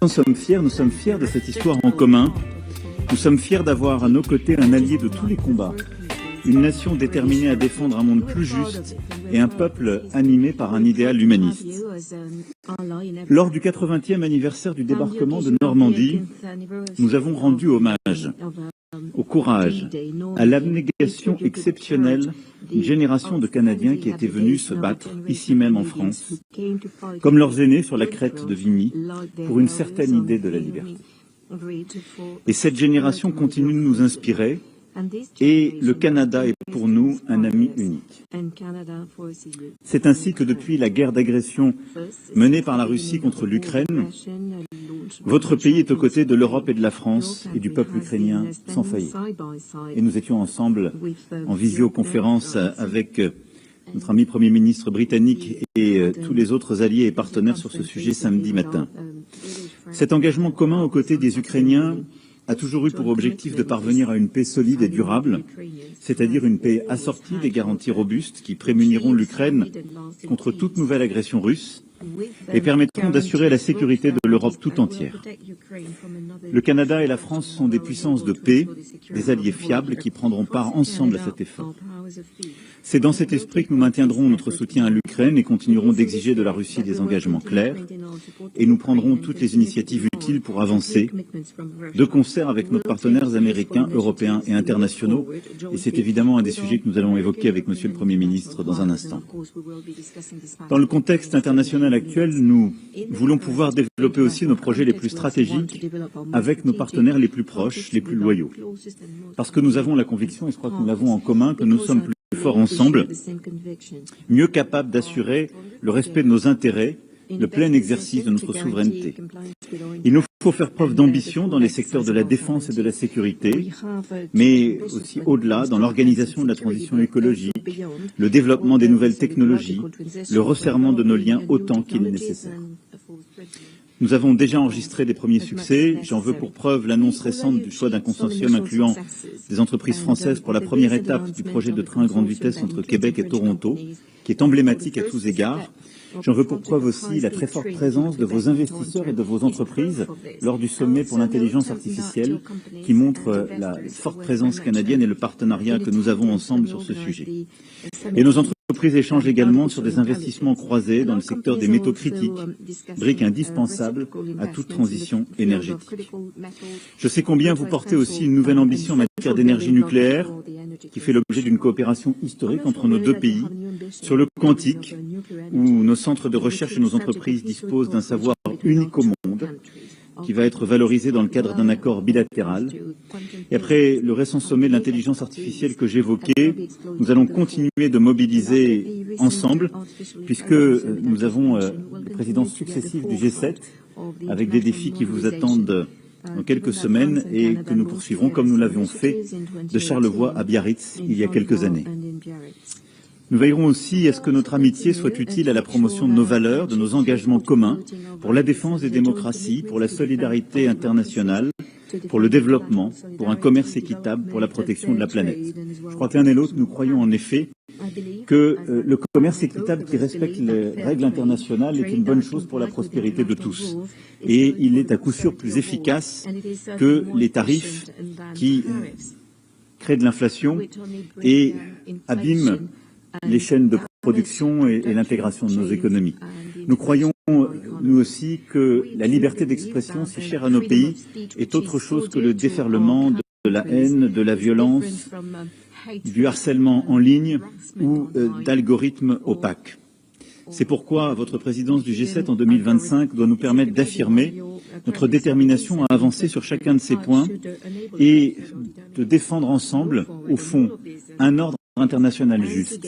Nous sommes fiers de cette histoire en commun. Nous sommes fiers d'avoir à nos côtés un allié de tous les combats, une nation déterminée à défendre un monde plus juste et un peuple animé par un idéal humaniste. Lors du 80e anniversaire du débarquement de Normandie, nous avons rendu hommage au courage, à l'abnégation exceptionnelle d'une génération de Canadiens qui étaient venus se battre ici même en France, comme leurs aînés sur la crête de Vimy, pour une certaine idée de la liberté. Et cette génération continue de nous inspirer, et le Canada est pour nous un ami unique. C'est ainsi que depuis la guerre d'agression menée par la Russie contre l'Ukraine, votre pays est aux côtés de l'Europe et de la France et du peuple ukrainien sans faillir. Et nous étions ensemble en visioconférence avec notre ami Premier ministre britannique et tous les autres alliés et partenaires sur ce sujet samedi matin. Cet engagement commun aux côtés des Ukrainiens a toujours eu pour objectif de parvenir à une paix solide et durable, c'est-à-dire une paix assortie des garanties robustes qui prémuniront l'Ukraine contre toute nouvelle agression russe et permettront d'assurer la sécurité de l'Europe tout entière. Le Canada et la France sont des puissances de paix, des alliés fiables qui prendront part ensemble à cet effort. C'est dans cet esprit que nous maintiendrons notre soutien à l'Ukraine et continuerons d'exiger de la Russie des engagements clairs, et nous prendrons toutes les initiatives utiles pour avancer, de concert avec nos partenaires américains, européens et internationaux, et c'est évidemment un des sujets que nous allons évoquer avec Monsieur le Premier ministre dans un instant. Dans le contexte international actuel, nous voulons pouvoir développer aussi nos projets les plus stratégiques avec nos partenaires les plus proches, les plus loyaux. Parce que nous avons la conviction, et je crois que nous l'avons en commun, que nous sommes plus forts ensemble, mieux capables d'assurer le respect de nos intérêts, le plein exercice de notre souveraineté. Il nous faut faire preuve d'ambition dans les secteurs de la défense et de la sécurité, mais aussi au-delà, dans l'organisation de la transition écologique, le développement des nouvelles technologies, le resserrement de nos liens autant qu'il est nécessaire. Nous avons déjà enregistré des premiers succès. J'en veux pour preuve l'annonce récente du choix d'un consortium incluant des entreprises françaises pour la première étape du projet de train à grande vitesse entre Québec et Toronto, qui est emblématique à tous égards. J'en veux pour preuve aussi la très forte présence de vos investisseurs et de vos entreprises lors du sommet pour l'intelligence artificielle, qui montre la forte présence canadienne et le partenariat que nous avons ensemble sur ce sujet. Et nos entreprises échangent également sur des investissements croisés dans le secteur des métaux critiques, briques indispensables à toute transition énergétique. Je sais combien vous portez aussi une nouvelle ambition en matière d'énergie nucléaire, qui fait l'objet d'une coopération historique entre nos deux pays, sur le quantique, où nos centres de recherche et nos entreprises disposent d'un savoir unique au monde, qui va être valorisé dans le cadre d'un accord bilatéral. Et après le récent sommet de l'intelligence artificielle que j'évoquais, nous allons continuer de mobiliser ensemble, puisque nous avons les présidences successives du G7, avec des défis qui vous attendent dans quelques semaines et que nous poursuivrons comme nous l'avions fait de Charlevoix à Biarritz il y a quelques années. Nous veillerons aussi à ce que notre amitié soit utile à la promotion de nos valeurs, de nos engagements communs, pour la défense des démocraties, pour la solidarité internationale, pour le développement, pour un commerce équitable, pour la protection de la planète. Je crois que l'un et l'autre, nous croyons en effet que le commerce équitable qui respecte les règles internationales est une bonne chose pour la prospérité de tous. Et il est à coup sûr plus efficace que les tarifs qui créent de l'inflation et abîment les chaînes de production et l'intégration de nos économies. Nous croyons, nous aussi, que la liberté d'expression, si chère à nos pays, est autre chose que le déferlement de la haine, de la violence, du harcèlement en ligne ou d'algorithmes opaques. C'est pourquoi votre présidence du G7 en 2025 doit nous permettre d'affirmer notre détermination à avancer sur chacun de ces points et de défendre ensemble, au fond, un ordre international juste,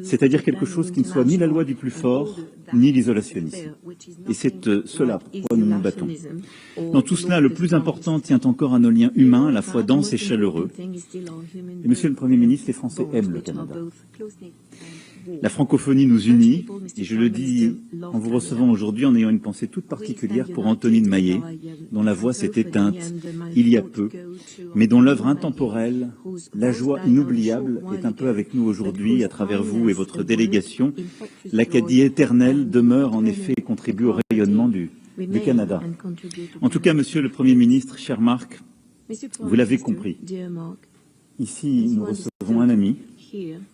c'est-à-dire quelque chose qui ne soit ni la loi du plus fort, ni l'isolationnisme. Et c'est cela pourquoi nous nous battons. Dans tout cela, le plus important tient encore à nos liens humains, à la fois denses et chaleureux. Et Monsieur le Premier ministre, les Français aiment le Canada. La francophonie nous unit, et je le dis en vous recevant aujourd'hui en ayant une pensée toute particulière pour Antonine Maillet, dont la voix s'est éteinte il y a peu, mais dont l'œuvre intemporelle, la joie inoubliable, est un peu avec nous aujourd'hui à travers vous et votre délégation. L'Acadie éternelle demeure en effet et contribue au rayonnement du du Canada. En tout cas, Monsieur le Premier ministre, cher Marc, vous l'avez compris. Ici, nous recevons un ami,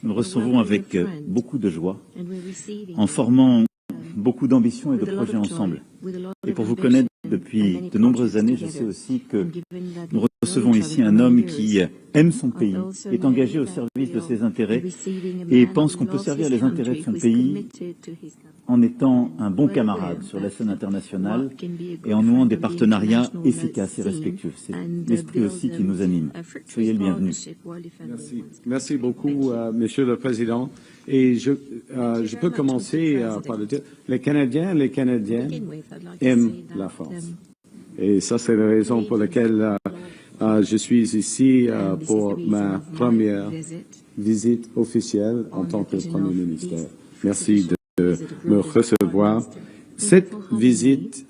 nous le recevons avec beaucoup de joie, en formant beaucoup d'ambitions et de projets ensemble. Et pour vous connaître depuis de nombreuses années, je sais aussi que nous recevons ici un homme qui aime son pays, est engagé au service de ses intérêts et pense qu'on peut servir les intérêts de son pays en étant un bon camarade sur la scène internationale et en nouant des partenariats efficaces et respectueux. C'est l'esprit aussi qui nous anime. Soyez le bienvenu. Merci. Merci beaucoup, Monsieur le Président. Et je peux commencer par le dire. Les Canadiennes aiment la France. Et ça, c'est la raison pour laquelle je suis ici pour ma première visite officielle en tant que Premier ministre. Merci de me recevoir. Cette visite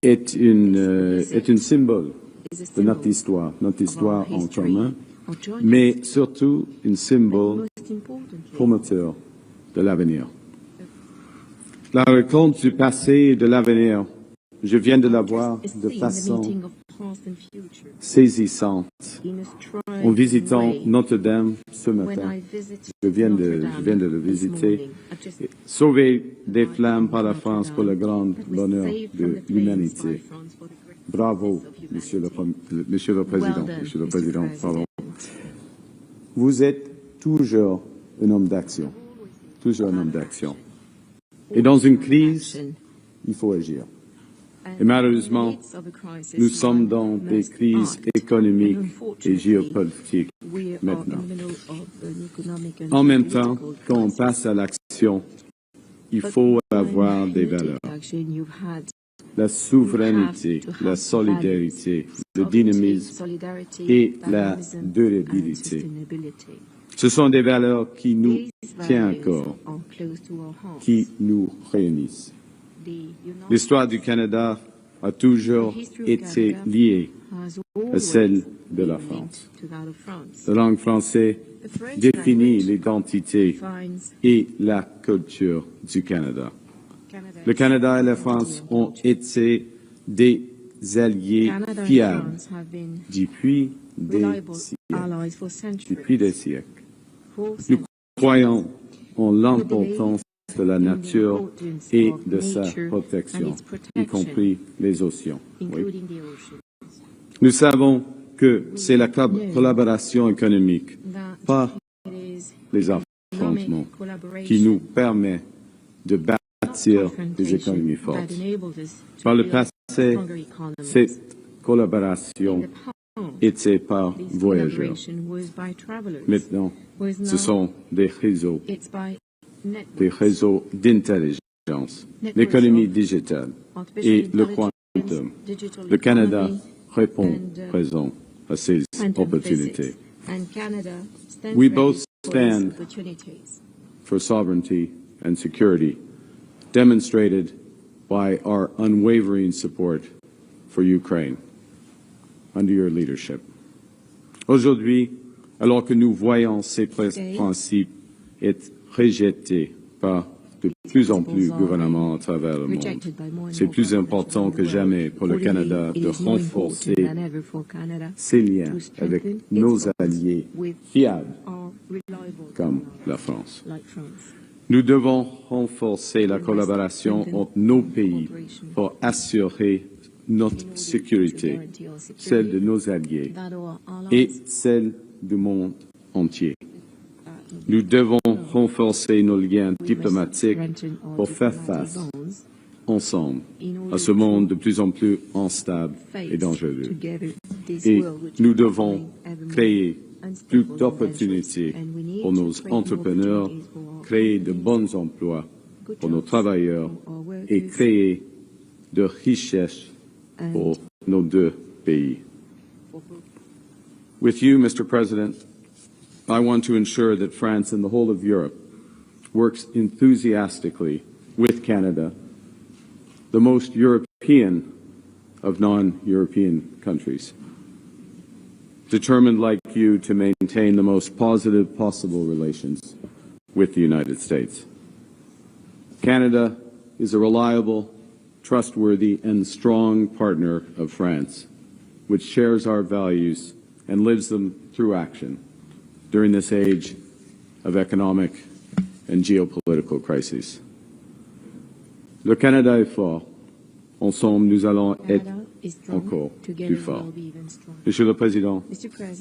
est une symbole de notre histoire en commun, mais surtout un symbole promoteur de l'avenir. La rencontre du passé et de l'avenir, je viens de la voir de façon saisissante en visitant Notre-Dame ce matin. Je viens de le visiter. Sauver des flammes par la France pour le grand bonheur de l'humanité. Bravo, Monsieur le Président, pardon. Vous êtes toujours un homme d'action. Et dans une crise, il faut agir. Et malheureusement, nous sommes dans des crises économiques et géopolitiques maintenant. En même temps, quand on passe à l'action, il faut avoir des valeurs. La souveraineté, la solidarité, le dynamisme et la durabilité. Ce sont des valeurs qui nous tiennent à cœur, qui nous réunissent. L'histoire du Canada a toujours été liée à celle de la France. La langue française définit l'identité et la culture du Canada. Le Canada et la France ont été des alliés fiables depuis des siècles. Nous croyons en l'importance de la nature et de sa protection, y compris les océans. Oui. Nous savons que c'est la collaboration économique, pas les affrontements, qui nous permet de bâtir des économies fortes. Par le passé, cette collaboration était par voyageurs. Maintenant, ce sont des réseaux d'intelligence, l'économie digitale et le quantum. Le Canada répond présent à ces opportunités. We both stand for sovereignty and security, demonstrated by our unwavering support for Ukraine under your leadership. Aujourd'hui, alors que nous voyons ces principes être rejetés par de plus en plus de gouvernements à travers le monde, c'est plus important que jamais pour le Canada de renforcer ses liens avec nos alliés fiables comme la France. Nous devons renforcer la collaboration entre nos pays pour assurer notre sécurité, celle de nos alliés et celle du monde entier. Nous devons renforcer nos liens diplomatiques pour faire face ensemble à ce monde de plus en plus instable et dangereux. Et nous devons créer plus d'opportunités pour nos entrepreneurs, créer de bons emplois pour nos travailleurs et créer de richesses pour nos deux pays. With you, Mr. President, I want to ensure that France and the whole of Europe works enthusiastically with Canada, the most European of non-European countries, determined like you to maintain the most positive possible relations with the United States. Canada is a reliable trustworthy and strong partner of France, which shares our values and lives them through action during this age of economic and geopolitical crises. Le Canada est fort. Ensemble, nous allons être encore plus forts. Monsieur le Président,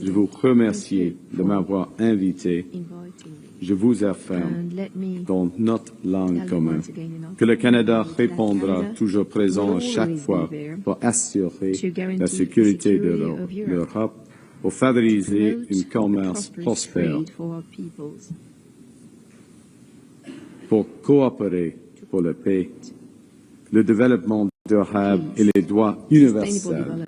je vous remercie de m'avoir invité. Je vous affirme, dans notre langue commune, que le Canada répondra toujours présent à chaque fois pour assurer la sécurité de l'Europe, pour favoriser un commerce prospère, pour coopérer pour la paix, le développement durable et les droits universels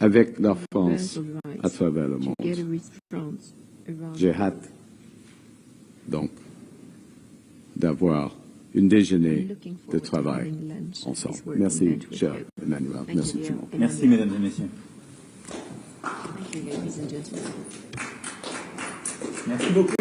avec la France à travers le monde. J'ai hâte, donc, d'avoir un déjeuner de travail ensemble. Merci, cher Emmanuel. Merci tout le monde. Merci, mesdames et messieurs. Merci beaucoup.